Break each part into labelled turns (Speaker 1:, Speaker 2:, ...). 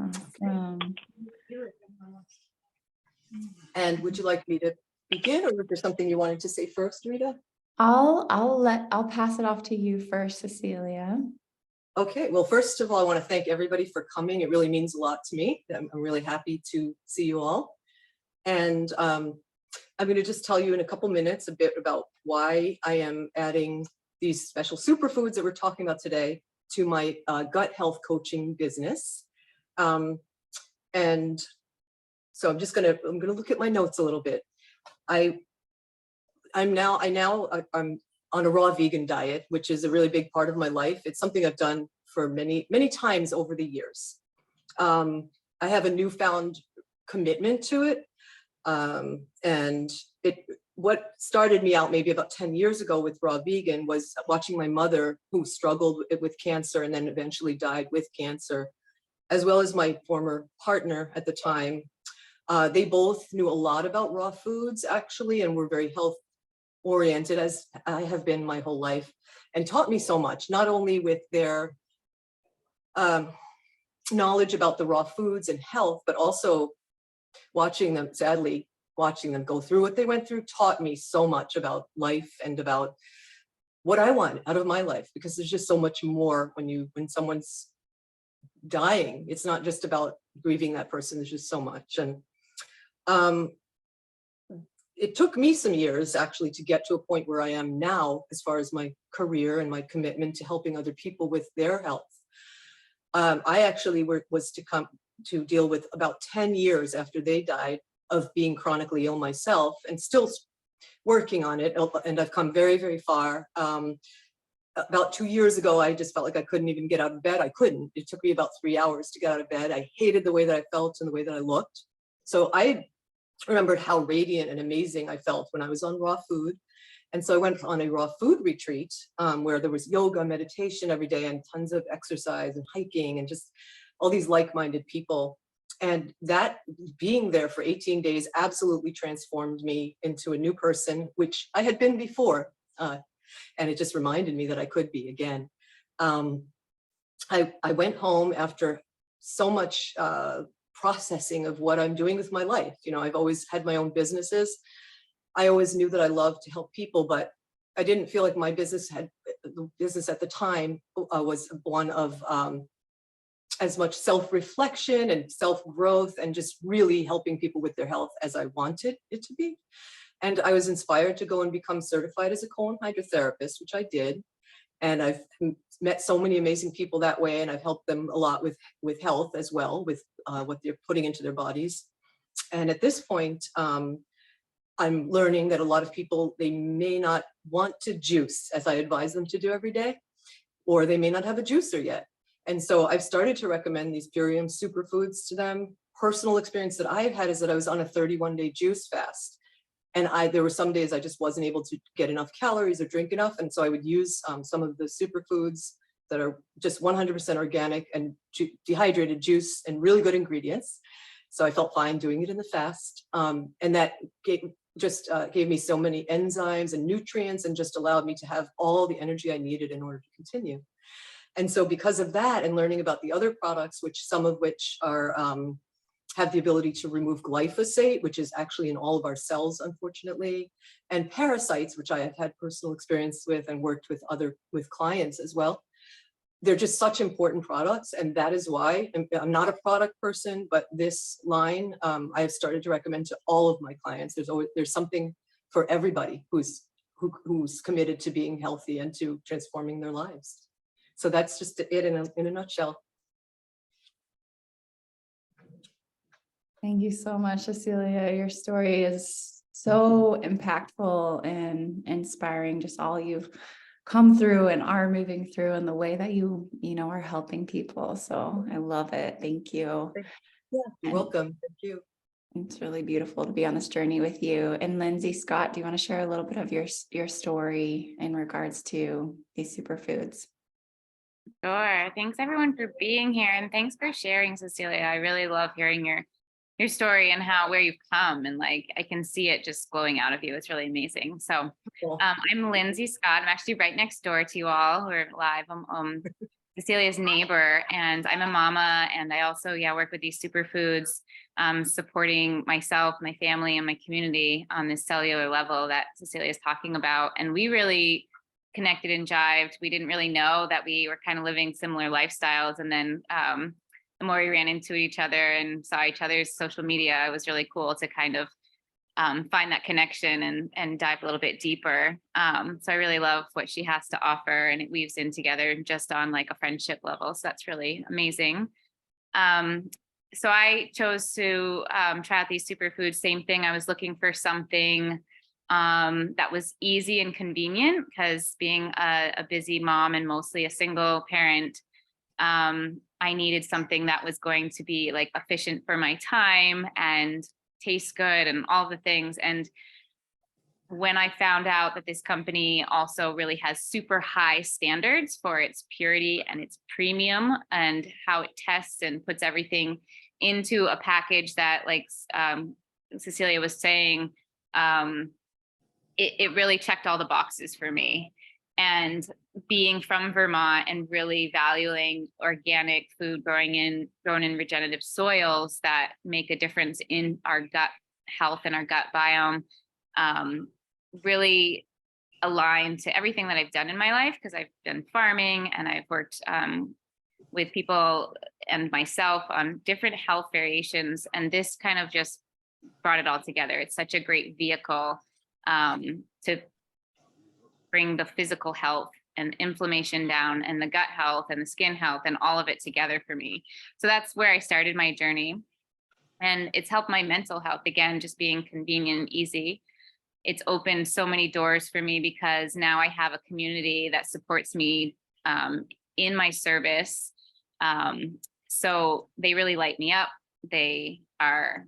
Speaker 1: Awesome.
Speaker 2: And would you like me to begin, or is there something you wanted to say first, Rita?
Speaker 1: I'll pass it off to you first, Cecilia.
Speaker 2: Okay, well, first of all, I want to thank everybody for coming. It really means a lot to me. I'm really happy to see you all. And I'm going to just tell you in a couple minutes a bit about why I am adding these special superfoods that we're talking about today to my gut health coaching business. And so I'm going to look at my notes a little bit. I'm on a raw vegan diet, which is a really big part of my life. It's something I've done for many, many times over the years. I have a newfound commitment to it. And what started me out maybe about 10 years ago with raw vegan was watching my mother, who struggled with cancer and then eventually died with cancer, as well as my former partner at the time. They both knew a lot about raw foods, actually, and were very health oriented, as I have been my whole life, and taught me so much, not only with their knowledge about the raw foods and health, but also watching them go through what they went through taught me so much about life and about what I want out of my life, because there's just so much more when someone's dying. It's not just about grieving that person. There's just so much. And it took me some years actually to get to a point where I am now, as far as my career and my commitment to helping other people with their health. I actually was to come to deal with about 10 years after they died of being chronically ill myself, and still working on it. And I've come very, very far. About 2 years ago, I just felt like I couldn't even get out of bed. I couldn't. It took me about 3 hours to get out of bed. I hated the way that I felt and the way that I looked. So I remembered how radiant and amazing I felt when I was on raw food. And so I went on a raw food retreat where there was yoga, meditation every day, and tons of exercise and hiking and just all these like-minded people. And that being there for 18 days absolutely transformed me into a new person, which I had been before. And it just reminded me that I could be again. I went home after so much processing of what I'm doing with my life. You know, I've always had my own businesses. I always knew that I loved to help people, but I didn't feel like the business at the time was one of as much self-reflection and self-growth and just really helping people with their health as I wanted it to be. And I was inspired to go and become certified as a colon hydrotherapist, which I did. And I've met so many amazing people that way, and I've helped them a lot with health as well, with what they're putting into their bodies. And at this point, I'm learning that a lot of people, they may not want to juice as I advise them to do every day, or they may not have a juicer yet. And so I've started to recommend these Purium superfoods to them. Personal experience that I've had is that I was on a 31-day juice fast. And there were some days I just wasn't able to get enough calories or drink enough. And so I would use some of the superfoods that are just 100% organic and dehydrated juice and really good ingredients. So I felt fine doing it in the fast. And that gave me so many enzymes and nutrients and just allowed me to have all the energy I needed in order to continue. And so because of that and learning about the other products, some of which are have the ability to remove glyphosate, which is actually in all of our cells, unfortunately, and parasites, which I have had personal experience with and worked with clients as well. They're just such important products, and that is why I'm not a product person, but this line I have started to recommend to all of my clients. There's something for everybody who's committed to being healthy and to transforming their lives. So that's just it in a nutshell.
Speaker 1: Thank you so much, Cecilia. Your story is so impactful and inspiring, just all you've come through and are moving through and the way that you are helping people. So I love it. Thank you.
Speaker 2: Yeah, you're welcome. Thank you.
Speaker 1: It's really beautiful to be on this journey with you. And Lindsay, Scott, do you want to share a little bit of your story in regards to these superfoods?
Speaker 3: Sure. Thanks everyone for being here, and thanks for sharing, Cecilia. I really love hearing your story and where you've come, and I can see it just glowing out of you. It's really amazing. So I'm Lindsay Scott. I'm actually right next door to you all. We're live. Cecilia's neighbor, and I'm a mama, and I also, work with these superfoods, supporting myself, my family, and my community on this cellular level that Cecilia is talking about. And we really connected and jived. We didn't really know that we were kind of living similar lifestyles. And then the more we ran into each other and saw each other's social media, it was really cool to kind of find that connection and dive a little bit deeper. So I really love what she has to offer, and it weaves in together just on like a friendship level. So that's really amazing. So I chose to try out these superfoods. Same thing. I was looking for something that was easy and convenient, because being a busy mom and mostly a single parent, I needed something that was going to be like efficient for my time and taste good and all the things. And when I found out that this company also really has super high standards for its purity and its premium, and how it tests and puts everything into a package that, like Cecilia was saying, it really checked all the boxes for me. And being from Vermont and really valuing organic food grown in regenerative soils that make a difference in our gut health and our gut biome, really aligned to everything that I've done in my life, because I've done farming and I've worked with people and myself on different health variations. And this kind of just brought it all together. It's such a great vehicle to bring the physical health and inflammation down, and the gut health and the skin health and all of it together for me. So that's where I started my journey. And it's helped my mental health, again, just being convenient and easy. It's opened so many doors for me, because now I have a community that supports me in my service. So they really light me up. They are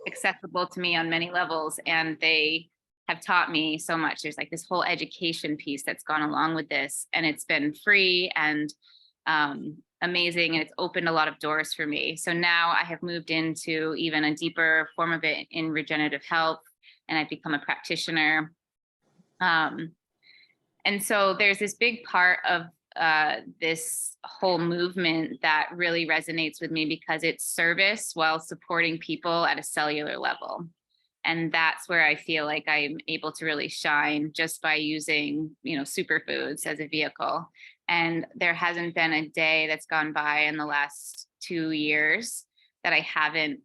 Speaker 3: accessible to me on many levels, and they have taught me so much. There's like this whole education piece that's gone along with this, and it's been free and amazing, and it's opened a lot of doors for me. So now I have moved into even a deeper form of it in regenerative health, and I've become a practitioner. And so there's this big part of this whole movement that really resonates with me, because it's service while supporting people at a cellular level. And that's where I feel like I'm able to really shine, just by using, superfoods as a vehicle. And there hasn't been a day that's gone by in the last 2 years that I haven't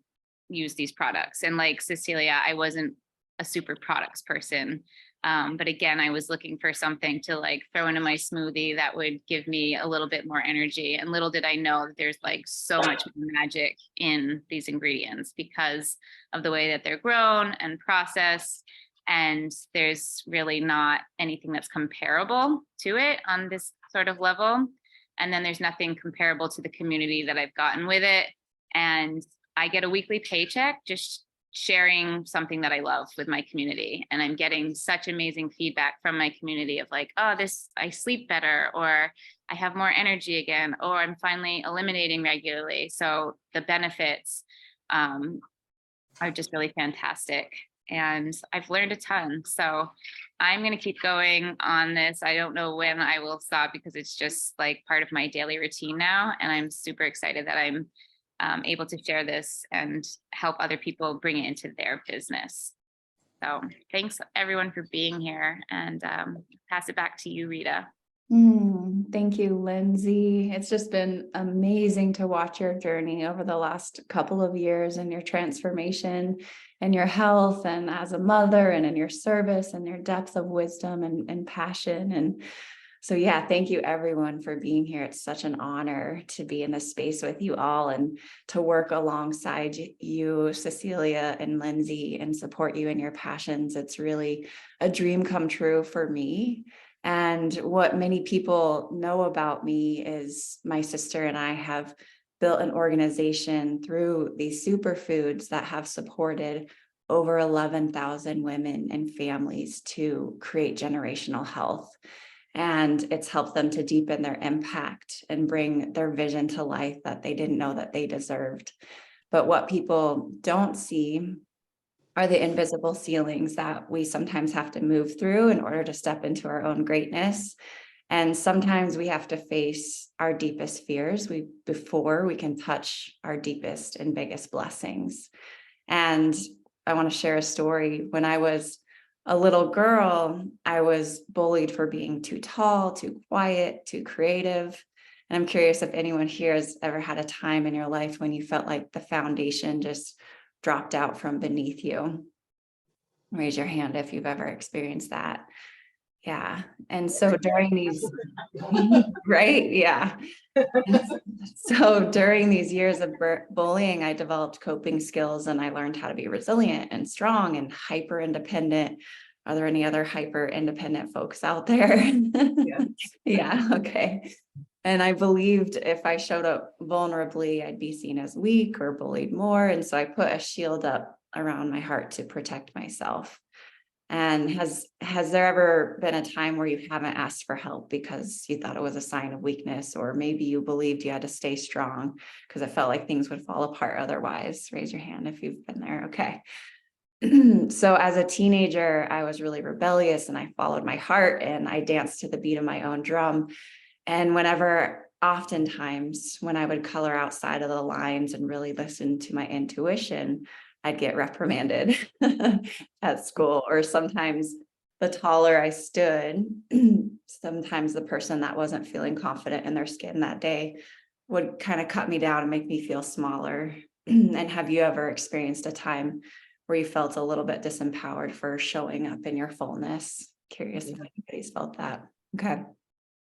Speaker 3: used these products. And like Cecilia, I wasn't a super products person. But again, I was looking for something to like throw into my smoothie that would give me a little bit more energy. And little did I know that there's like so much magic in these ingredients, because of the way that they're grown and processed. And there's really not anything that's comparable to it on this sort of level. And then there's nothing comparable to the community that I've gotten with it. And I get a weekly paycheck just sharing something that I love with my community. And I'm getting such amazing feedback from my community of like, oh, I sleep better, or I have more energy again, or I'm finally eliminating regularly. So the benefits are just really fantastic. And I've learned a ton. So I'm going to keep going on this. I don't know when I will stop, because it's just like part of my daily routine now. And I'm super excited that I'm able to share this and help other people bring it into their business. So thanks everyone for being here, and pass it back to you, Rita.
Speaker 1: Thank you, Lindsay. It's just been amazing to watch your journey over the last couple of years, and your transformation and your health, and as a mother, and in your service, and your depth of wisdom and passion. And so, yeah, thank you everyone for being here. It's such an honor to be in this space with you all, and to work alongside you, Cecilia and Lindsay, and support you in your passions. It's really a dream come true for me. And what many people know about me is my sister and I have built an organization through these superfoods that have supported over 11,000 women and families to create generational health. And it's helped them to deepen their impact and bring their vision to life that they didn't know that they deserved. But what people don't see are the invisible ceilings that we sometimes have to move through in order to step into our own greatness. And sometimes we have to face our deepest fears before we can touch our deepest and biggest blessings. And I want to share a story. When I was a little girl, I was bullied for being too tall, too quiet, too creative. And I'm curious if anyone here has ever had a time in your life when you felt like the foundation just dropped out from beneath you. Raise your hand if you've ever experienced that. Yeah. And so during these, right? Yeah. So during these years of bullying, I developed coping skills and I learned how to be resilient and strong and hyper independent. Are there any other hyper independent folks out there?
Speaker 2: Yeah.
Speaker 1: Yeah. Okay. And I believed if I showed up vulnerably, I'd be seen as weak or bullied more. And so I put a shield up around my heart to protect myself. And has there ever been a time where you haven't asked for help because you thought it was a sign of weakness, or maybe you believed you had to stay strong because it felt like things would fall apart otherwise? Raise your hand if you've been there. Okay. So as a teenager, I was really rebellious and I followed my heart and I danced to the beat of my own drum. And oftentimes when I would color outside of the lines and really listen to my intuition, I'd get reprimanded at school. Or sometimes the taller I stood, sometimes the person that wasn't feeling confident in their skin that day would kind of cut me down and make me feel smaller. And have you ever experienced a time where you felt a little bit disempowered for showing up in your fullness? Curious if anybody's felt that. Okay.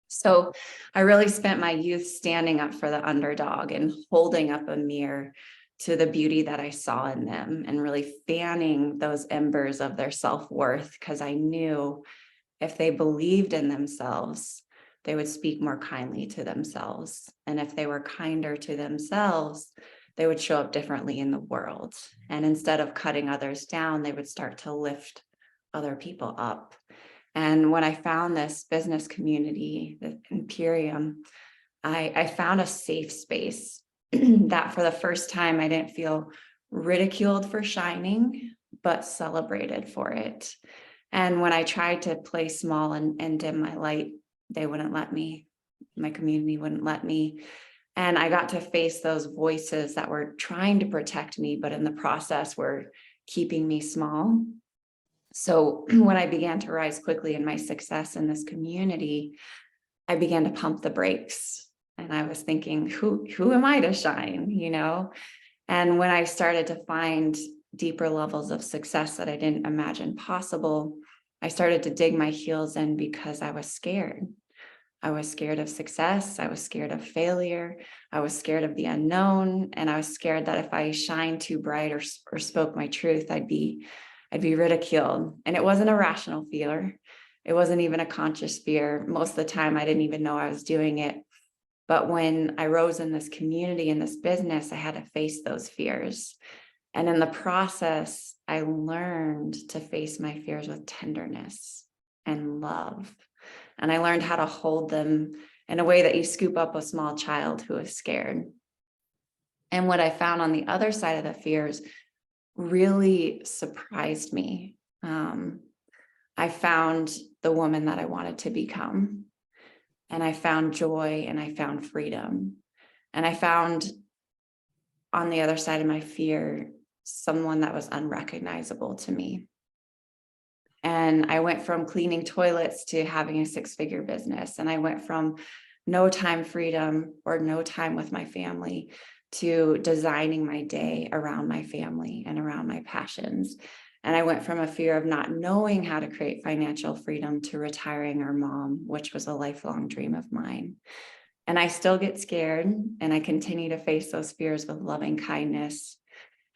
Speaker 1: So I really spent my youth standing up for the underdog and holding up a mirror to the beauty that I saw in them and really fanning those embers of their self-worth, because I knew if they believed in themselves, they would speak more kindly to themselves. And if they were kinder to themselves, they would show up differently in the world. And instead of cutting others down, they would start to lift other people up. And when I found this business community, the Imperium, I found a safe space that for the first time, I didn't feel ridiculed for shining, but celebrated for it. And when I tried to play small and dim my light, they wouldn't let me. My community wouldn't let me. And I got to face those voices that were trying to protect me, but in the process were keeping me small. So when I began to rise quickly in my success in this community, I began to pump the brakes. And I was thinking, who am I to shine, you know? And when I started to find deeper levels of success that I didn't imagine possible, I started to dig my heels in because I was scared. I was scared of success. I was scared of failure. I was scared of the unknown. And I was scared that if I shined too bright or spoke my truth, I'd be ridiculed. And it wasn't a rational fear. It wasn't even a conscious fear. Most of the time, I didn't even know I was doing it. But when I rose in this community, in this business, I had to face those fears. And in the process, I learned to face my fears with tenderness and love. And I learned how to hold them in a way that you scoop up a small child who is scared. And what I found on the other side of the fears really surprised me. I found the woman that I wanted to become, and I found joy and I found freedom. And I found on the other side of my fear, someone that was unrecognizable to me. And I went from cleaning toilets to having a 6-figure business. And I went from no time freedom or no time with my family to designing my day around my family and around my passions. And I went from a fear of not knowing how to create financial freedom to retiring our mom, which was a lifelong dream of mine. And I still get scared, and I continue to face those fears with loving kindness.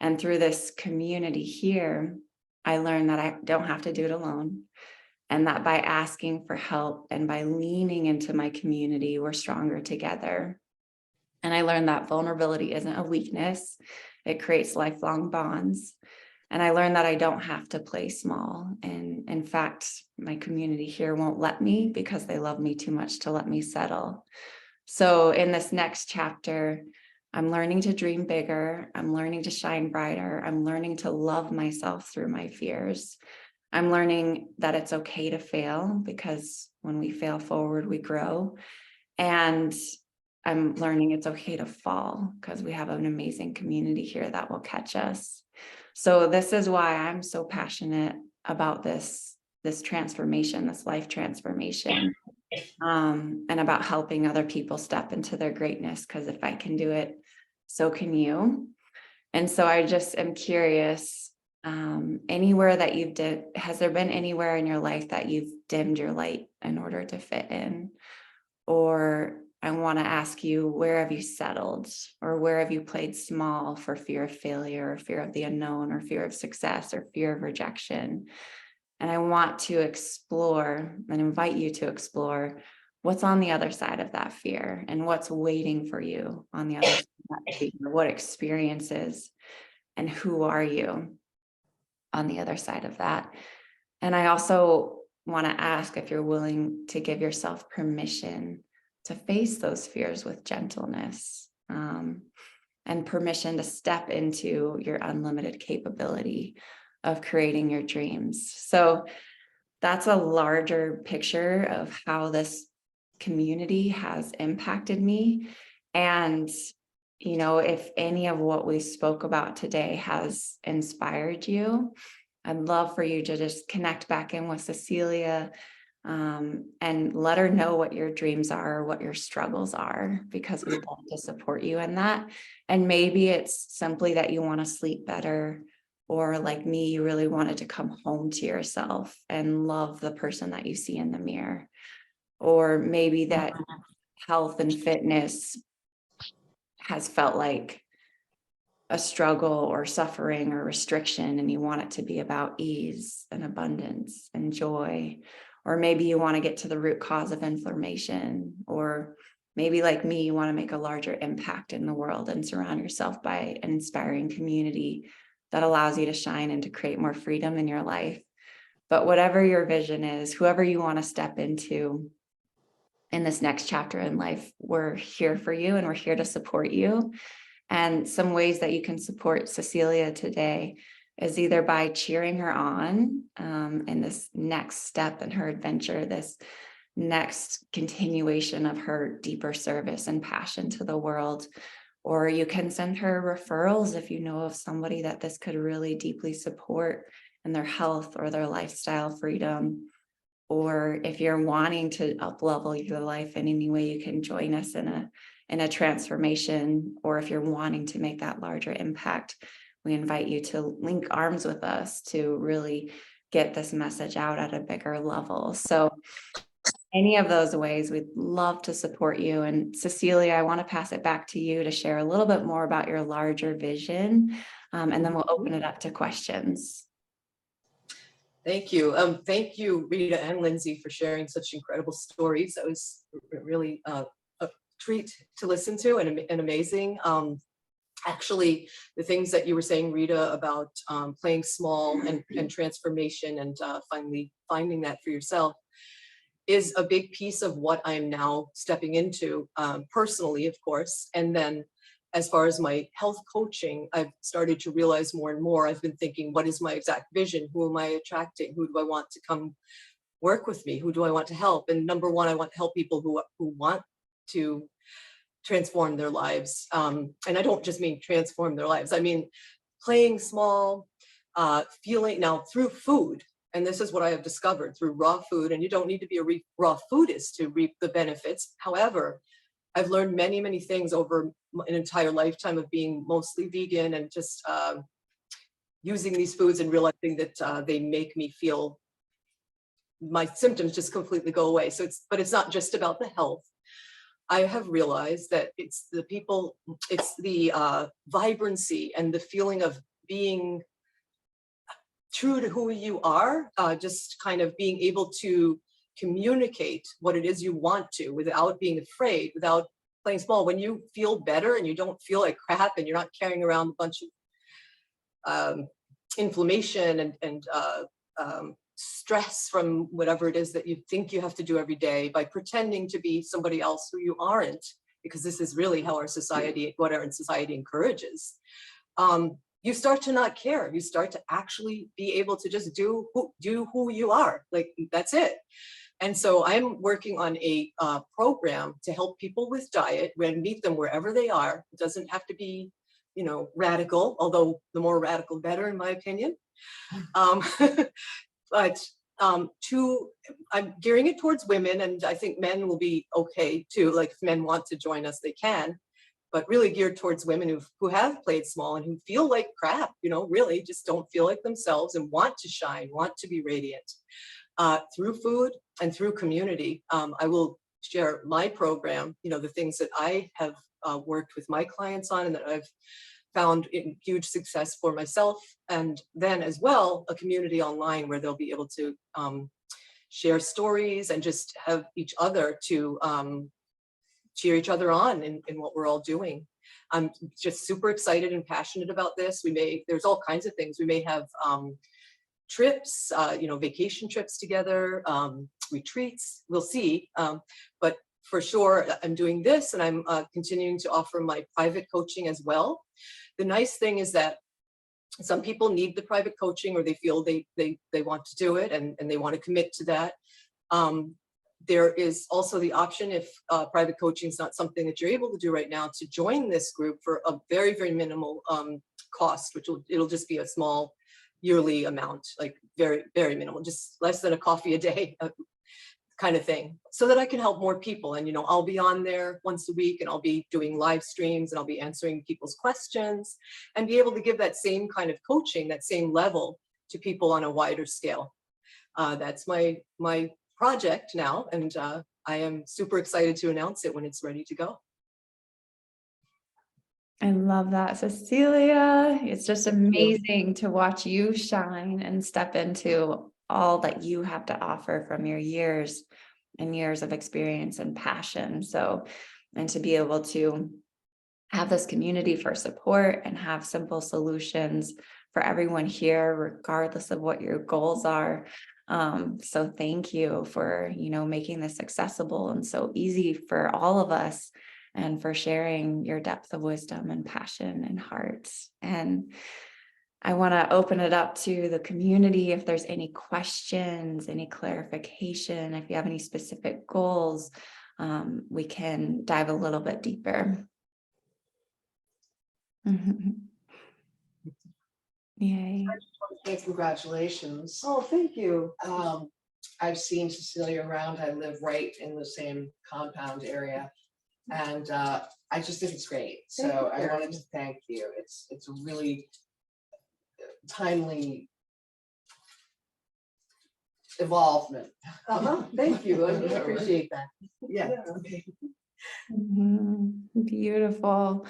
Speaker 1: And through this community here, I learned that I don't have to do it alone, and that by asking for help and by leaning into my community, we're stronger together. And I learned that vulnerability isn't a weakness. It creates lifelong bonds. And I learned that I don't have to play small. And in fact, my community here won't let me because they love me too much to let me settle. So in this next chapter, I'm learning to dream bigger. I'm learning to shine brighter. I'm learning to love myself through my fears. I'm learning that it's okay to fail, because when we fail forward, we grow. And I'm learning it's okay to fall, because we have an amazing community here that will catch us. So this is why I'm so passionate about this transformation, this life transformation, and about helping other people step into their greatness, because if I can do it, so can you. And so I just am curious, anywhere that you've has there been anywhere in your life that you've dimmed your light in order to fit in? Or I want to ask you, where have you settled, or where have you played small for fear of failure, or fear of the unknown, or fear of success, or fear of rejection? And I want to explore and invite you to explore what's on the other side of that fear, and what's waiting for you on the other side of that fear. What experiences and who are you on the other side of that? And I also want to ask if you're willing to give yourself permission to face those fears with gentleness, and permission to step into your unlimited capability of creating your dreams. So that's a larger picture of how this community has impacted me. And, if any of what we spoke about today has inspired you, I'd love for you to just connect back in with Cecilia, and let her know what your dreams are, what your struggles are, because we'd love to support you in that. And maybe it's simply that you want to sleep better, or like me, you really wanted to come home to yourself and love the person that you see in the mirror. Or maybe that health and fitness has felt like a struggle or suffering or restriction, and you want it to be about ease and abundance and joy. Or maybe you want to get to the root cause of inflammation, or maybe like me, you want to make a larger impact in the world and surround yourself by an inspiring community that allows you to shine and to create more freedom in your life. But whatever your vision is, whoever you want to step into in this next chapter in life, we're here for you, and we're here to support you. And some ways that you can support Cecilia today is either by cheering her on, in this next step in her adventure, this next continuation of her deeper service and passion to the world. Or you can send her referrals if you know of somebody that this could really deeply support in their health or their lifestyle freedom. Or if you're wanting to up-level your life in any way, you can join us in a transformation. Or if you're wanting to make that larger impact, we invite you to link arms with us to really get this message out at a bigger level. So any of those ways, we'd love to support you. And Cecilia, I want to pass it back to you to share a little bit more about your larger vision, and then we'll open it up to questions.
Speaker 2: Thank you. Thank you, Rita and Lindsay, for sharing such incredible stories. That was really a treat to listen to, and amazing. Actually, the things that you were saying, Rita, about playing small and transformation, and finally finding that for yourself, is a big piece of what I'm now stepping into, personally, of course. And then as far as my health coaching, I've started to realize more and more, I've been thinking, what is my exact vision? Who am I attracting? Who do I want to come work with me? Who do I want to help? And number one, I want to help people who want to transform their lives. And I don't just mean transform their lives. I mean, playing small, feeling now through food. And this is what I have discovered through raw food. And you don't need to be a raw foodist to reap the benefits. However, I've learned many, many things over an entire lifetime of being mostly vegan, and just using these foods and realizing that they make me feel, my symptoms just completely go away. So but it's not just about the health. I have realized that it's the people, it's the vibrancy and the feeling of being true to who you are, just kind of being able to communicate what it is you want to without being afraid, without playing small. When you feel better and you don't feel like crap, and you're not carrying around a bunch of inflammation and stress from whatever it is that you think you have to do every day, by pretending to be somebody else who you aren't, because this is really how our society, what our society encourages. you start to not care. You start to actually be able to just do who you are. Like, that's it. And so I'm working on a program to help people with diet and meet them wherever they are. It doesn't have to be, radical, although the more radical, better, in my opinion. Um, but I'm gearing it towards women, and I think men will be okay too. Like, if men want to join us, they can. But really geared towards women who have played small and who feel like crap, really just don't feel like themselves and want to shine, want to be radiant. Through food and through community. I will share my program, the things that I have worked with my clients on and that I've found in huge success for myself. And then as well, a community online where they'll be able to share stories and just have each other to cheer each other on in what we're all doing. I'm just super excited and passionate about this. There's all kinds of things. We may have trips, vacation trips together, retreats, we'll see. But for sure, I'm doing this, and I'm continuing to offer my private coaching as well. The nice thing is that some people need the private coaching, or they feel they want to do it and they want to commit to that. There is also the option, if private coaching is not something that you're able to do right now, to join this group for a very, very minimal cost, it'll just be a small yearly amount, like very, very minimal, just less than a coffee a day kind of thing, so that I can help more people. And, I'll be on there once a week, and I'll be doing live streams, and I'll be answering people's questions and be able to give that same kind of coaching, that same level, to people on a wider scale. That's my project now, and I am super excited to announce it when it's ready to go.
Speaker 1: I love that, Cecilia. It's just amazing to watch you shine and step into all that you have to offer from your years and years of experience and passion. So, and to be able to have this community for support and have simple solutions for everyone here, regardless of what your goals are. So thank you for, making this accessible and so easy for all of us, and for sharing your depth of wisdom and passion and heart. And I want to open it up to the community. If there's any questions, any clarification, if you have any specific goals, we can dive a little bit deeper. Yay.
Speaker 4: Congratulations.
Speaker 2: Oh, thank you.
Speaker 4: I've seen Cecilia around. I live right in the same compound area, and I just think it's great. So I wanted to thank you. It's a really timely evolvement.
Speaker 2: Thank you. I really appreciate that.
Speaker 4: Yeah.
Speaker 2: Okay.
Speaker 1: Beautiful.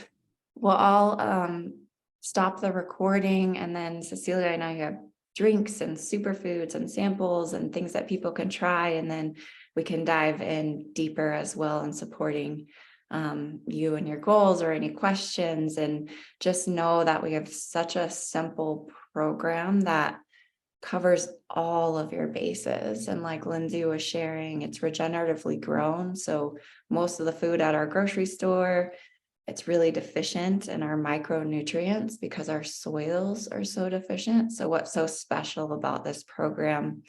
Speaker 1: Well, I'll stop the recording, and then Cecilia, I know you have drinks and superfoods and samples and things that people can try, and then we can dive in deeper as well in supporting you and your goals, or any questions. And just know that we have such a simple program that covers all of your bases. And like Lindsay was sharing, it's regeneratively grown. So most of the food at our grocery store, it's really deficient in our micronutrients because our soils are so deficient. So what's so special about this program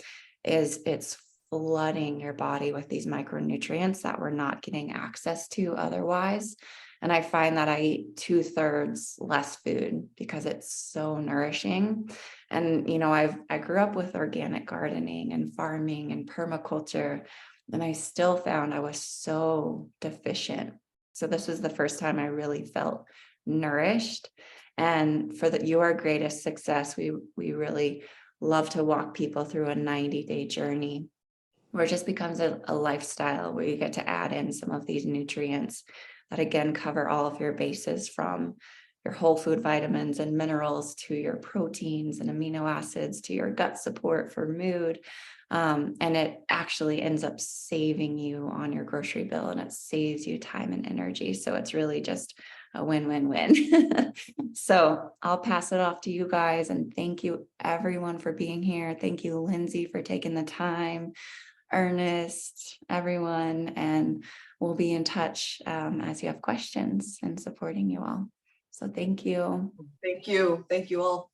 Speaker 1: is it's flooding your body with these micronutrients that we're not getting access to otherwise. And I find that I eat 2/3 less food because it's so nourishing. And, I grew up with organic gardening and farming and permaculture, and I still found I was so deficient. So this was the first time I really felt nourished. And for your greatest success, we really love to walk people through a 90-day journey where it just becomes a lifestyle, where you get to add in some of these nutrients that again cover all of your bases, from your whole food vitamins and minerals to your proteins and amino acids to your gut support for mood. And it actually ends up saving you on your grocery bill, and it saves you time and energy. So it's really just a win-win-win. So I'll pass it off to you guys, and thank you everyone for being here. Thank you, Lindsay, for taking the time, Ernest, everyone, and we'll be in touch as you have questions, and supporting you all. So thank you.
Speaker 2: Thank you. Thank you all.